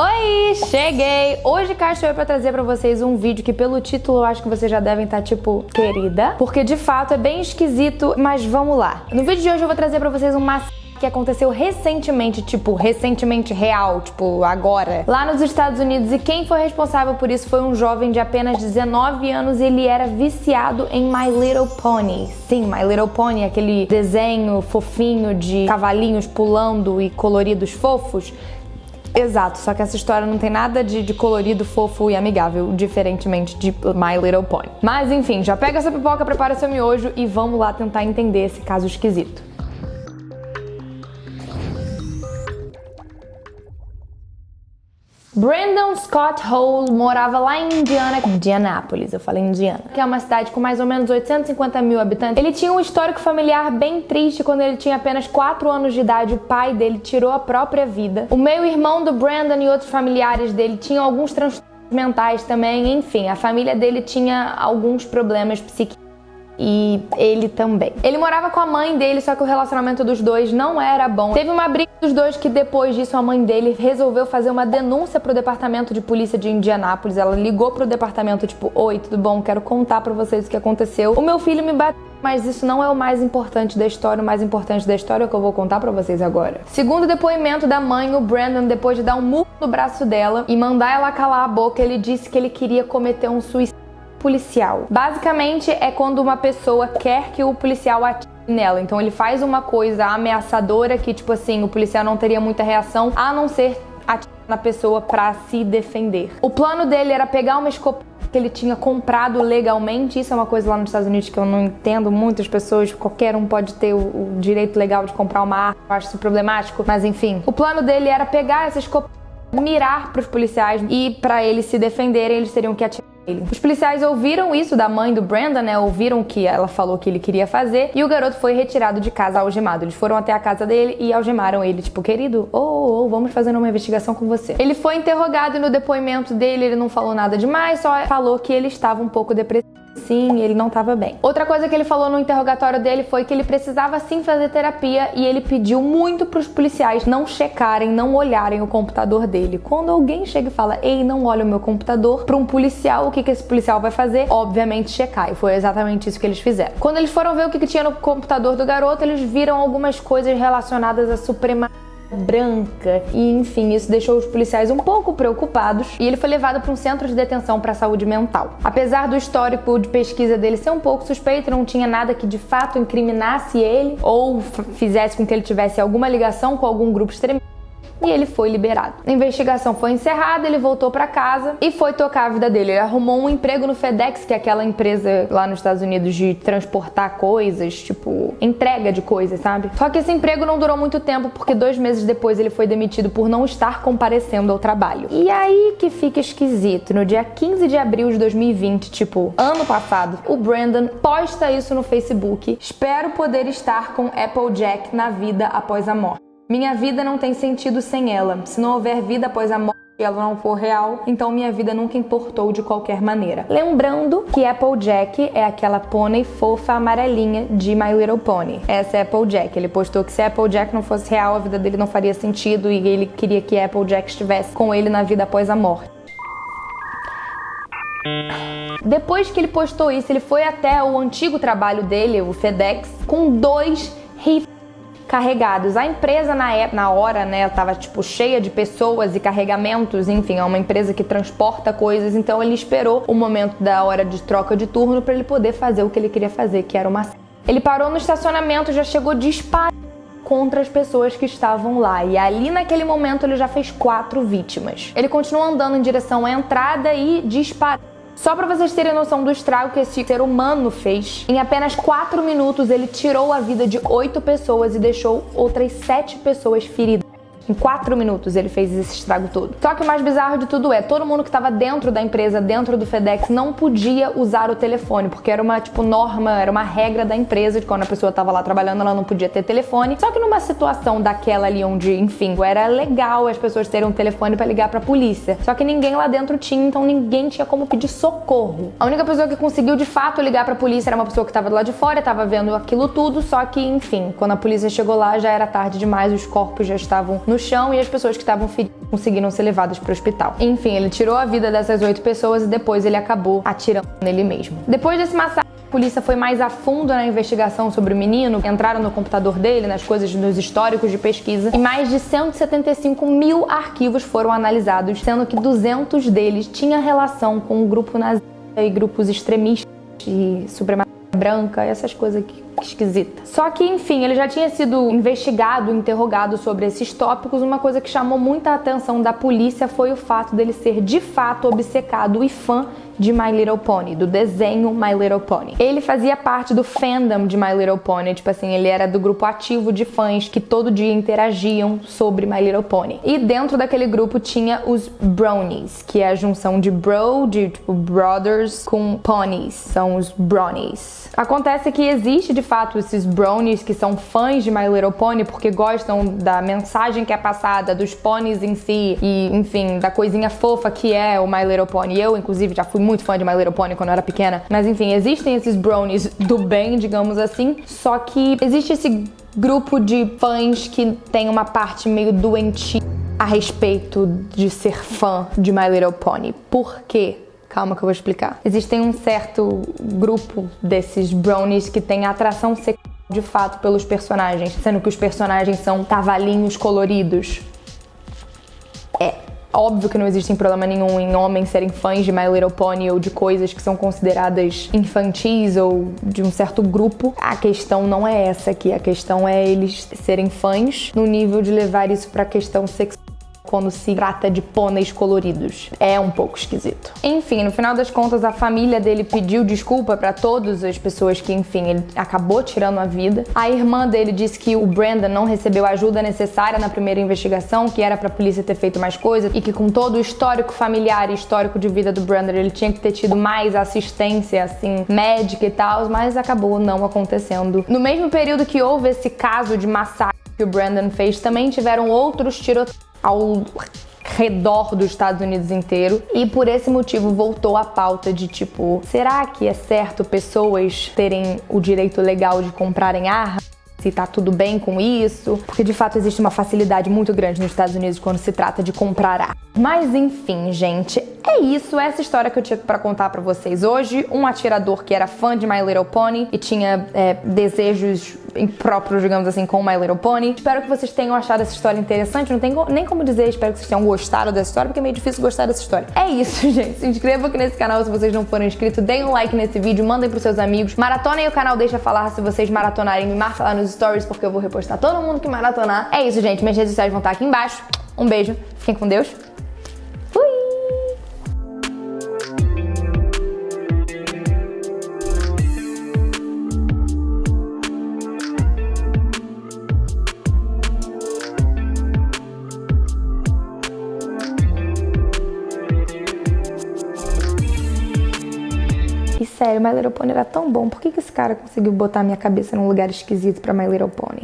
Oi, cheguei! Hoje cá estou eu pra trazer pra vocês um vídeo que pelo título eu acho que vocês já devem estar tipo, querida, porque de fato é bem esquisito, mas vamos lá. No vídeo de hoje eu vou trazer pra vocês um que aconteceu recentemente, tipo, recentemente real, tipo, agora, lá nos Estados Unidos, e quem foi responsável por isso foi um jovem de apenas 19 anos e ele era viciado em My Little Pony. Sim, My Little Pony, aquele desenho fofinho de cavalinhos pulando e coloridos fofos. Exato, só que essa história não tem nada de colorido, fofo e amigável, diferentemente de My Little Pony. Mas enfim, já pega essa pipoca, prepara seu miojo e vamos lá tentar entender esse caso esquisito. Brandon Scott Hall morava lá em Indianápolis, eu falei Indiana, que é uma cidade com mais ou menos 850 mil habitantes. Ele tinha um histórico familiar bem triste. Quando ele tinha apenas 4 anos de idade, o pai dele tirou a própria vida. O meio-irmão do Brandon e outros familiares dele tinham alguns transtornos mentais também. Enfim, a família dele tinha alguns problemas psiquiátricos. E ele também. Ele morava com a mãe dele, só que o relacionamento dos dois não era bom. Teve uma briga dos dois que depois disso a mãe dele resolveu fazer uma denúncia pro departamento de polícia de Indianápolis. Ela ligou pro departamento tipo, oi, tudo bom? Quero contar pra vocês o que aconteceu. O meu filho me bateu, mas isso não é o mais importante da história. O mais importante da história é o que eu vou contar pra vocês agora. Segundo o depoimento da mãe, o Brandon, depois de dar um murro no braço dela e mandar ela calar a boca, ele disse que ele queria cometer um suicídio policial. Basicamente é quando uma pessoa quer que o policial atire nela. Então ele faz uma coisa ameaçadora que, tipo assim, o policial não teria muita reação a não ser atirar na pessoa pra se defender. O plano dele era pegar uma escopeta que ele tinha comprado legalmente. Isso é uma coisa lá nos Estados Unidos que eu não entendo. Muitas pessoas, qualquer um pode ter o direito legal de comprar uma arma. Eu acho isso problemático, mas enfim. O plano dele era pegar essa escopeta, mirar pros policiais e pra eles se defenderem, eles teriam que atirar. Os policiais ouviram isso da mãe do Brandon, né? Ouviram que ela falou que ele queria fazer e o garoto foi retirado de casa algemado. Eles foram até a casa dele e algemaram ele, tipo, querido, vamos fazer uma investigação com você. Ele foi interrogado e no depoimento dele ele não falou nada demais, só falou que ele estava um pouco depressivo. Sim, ele não estava bem. Outra coisa que ele falou no interrogatório dele foi que ele precisava sim fazer terapia e ele pediu muito para os policiais não checarem, não olharem o computador dele. Quando alguém chega e fala, ei, não olha o meu computador, para um policial, o que esse policial vai fazer? Obviamente checar, e foi exatamente isso que eles fizeram. Quando eles foram ver o que tinha no computador do garoto, eles viram algumas coisas relacionadas à supremacia branca e enfim, isso deixou os policiais um pouco preocupados e ele foi levado para um centro de detenção para saúde mental. Apesar do histórico de pesquisa dele ser um pouco suspeito, não tinha nada que de fato incriminasse ele ou fizesse com que ele tivesse alguma ligação com algum grupo extremista. E ele foi liberado. A investigação foi encerrada, ele voltou pra casa e foi tocar a vida dele. Ele arrumou um emprego no FedEx, que é aquela empresa lá nos Estados Unidos de transportar coisas, tipo, entrega de coisas, sabe? Só que esse emprego não durou muito tempo, porque 2 meses depois ele foi demitido por não estar comparecendo ao trabalho. E aí que fica esquisito. No dia 15 de abril de 2020, tipo, ano passado, o Brandon posta isso no Facebook. Espero poder estar com Applejack na vida após a morte. Minha vida não tem sentido sem ela. Se não houver vida após a morte e ela não for real, então minha vida nunca importou de qualquer maneira. Lembrando que Applejack é aquela pônei fofa amarelinha de My Little Pony. Essa é Applejack. Ele postou que se Applejack não fosse real, a vida dele não faria sentido e ele queria que Applejack estivesse com ele na vida após a morte. Depois que ele postou isso, ele foi até o antigo trabalho dele, o FedEx, com 2 rifles carregados. A empresa na hora, né, tava tipo cheia de pessoas e carregamentos, enfim, é uma empresa que transporta coisas, então ele esperou o momento da hora de troca de turno para ele poder fazer o que ele queria fazer, que era uma... Ele parou no estacionamento, já chegou disparando contra as pessoas que estavam lá, e ali naquele momento ele já fez 4 vítimas. Ele continuou andando em direção à entrada e disparou. Só pra vocês terem noção do estrago que esse ser humano fez, em apenas 4 minutos ele tirou a vida de 8 pessoas e deixou outras 7 pessoas feridas. Em 4 minutos ele fez esse estrago todo. Só que o mais bizarro de tudo é, todo mundo que estava dentro da empresa, dentro do FedEx, não podia usar o telefone, porque era uma, tipo, norma, era uma regra da empresa de quando a pessoa estava lá trabalhando, ela não podia ter telefone. Só que numa situação daquela ali onde, enfim, era legal as pessoas terem um telefone para ligar pra polícia. Só que ninguém lá dentro tinha, então ninguém tinha como pedir socorro. A única pessoa que conseguiu de fato ligar pra polícia era uma pessoa que estava do lado de fora, estava vendo aquilo tudo, só que, enfim, quando a polícia chegou lá já era tarde demais, os corpos já estavam no chão e as pessoas que estavam feridas conseguiram ser levadas para o hospital. Enfim, ele tirou a vida dessas 8 pessoas e depois ele acabou atirando nele mesmo. Depois desse massacre, a polícia foi mais a fundo na investigação sobre o menino, entraram no computador dele, nas coisas, nos históricos de pesquisa, e mais de 175 mil arquivos foram analisados, sendo que 200 deles tinham relação com o grupo nazista e grupos extremistas e supremacia branca, essas coisas esquisitas. Só que, enfim, ele já tinha sido investigado, interrogado sobre esses tópicos. Uma coisa que chamou muita atenção da polícia foi o fato dele ser de fato obcecado e fã de My Little Pony, do desenho My Little Pony. Ele fazia parte do fandom de My Little Pony, tipo assim, ele era do grupo ativo de fãs que todo dia interagiam sobre My Little Pony. E dentro daquele grupo tinha os bronies, que é a junção de bro, de tipo brothers, com ponies, são os bronies. Acontece que existe de fato esses bronies que são fãs de My Little Pony porque gostam da mensagem que é passada, dos ponies em si e, enfim, da coisinha fofa que é o My Little Pony. Eu, inclusive, já fui muito fã de My Little Pony quando eu era pequena. Mas, enfim, existem esses bronies do bem, digamos assim. Só que existe esse grupo de fãs que tem uma parte meio doentia a respeito de ser fã de My Little Pony. Por quê? Calma que eu vou explicar. Existem um certo grupo desses bronies que tem atração sexual de fato pelos personagens, sendo que os personagens são cavalinhos coloridos. É óbvio que não existe problema nenhum em homens serem fãs de My Little Pony ou de coisas que são consideradas infantis ou de um certo grupo. A questão não é essa aqui, a questão é eles serem fãs no nível de levar isso pra questão sexual quando se trata de pôneis coloridos. É um pouco esquisito. Enfim, no final das contas, a família dele pediu desculpa pra todas as pessoas que, enfim, ele acabou tirando a vida. A irmã dele disse que o Brandon não recebeu a ajuda necessária na primeira investigação, que era pra polícia ter feito mais coisas, e que com todo o histórico familiar e histórico de vida do Brandon, ele tinha que ter tido mais assistência, assim, médica e tal, mas acabou não acontecendo. No mesmo período que houve esse caso de massacre que o Brandon fez, também tiveram outros tiroteios ao redor dos Estados Unidos inteiro, e por esse motivo voltou a pauta de tipo, será que é certo pessoas terem o direito legal de comprarem armas? Se tá tudo bem com isso? Porque de fato existe uma facilidade muito grande nos Estados Unidos quando se trata de comprar armas. Mas enfim, gente, é isso, essa história que eu tinha pra contar pra vocês hoje. Um atirador que era fã de My Little Pony e tinha desejos impróprios, digamos assim, com My Little Pony. Espero que vocês tenham achado essa história interessante. Não tem nem como dizer, espero que vocês tenham gostado dessa história, porque é meio difícil gostar dessa história. É isso, gente. Se inscrevam aqui nesse canal se vocês não forem inscritos. Deem um like nesse vídeo, mandem pros seus amigos. Maratonem o canal Deixa Falar se vocês maratonarem. Me marca lá nos stories, porque eu vou repostar todo mundo que maratonar. É isso, gente. Minhas redes sociais vão estar aqui embaixo. Um beijo. Fiquem com Deus. Fui! E sério, My Little Pony era tão bom. Por que esse cara conseguiu botar minha cabeça num lugar esquisito pra My Little Pony?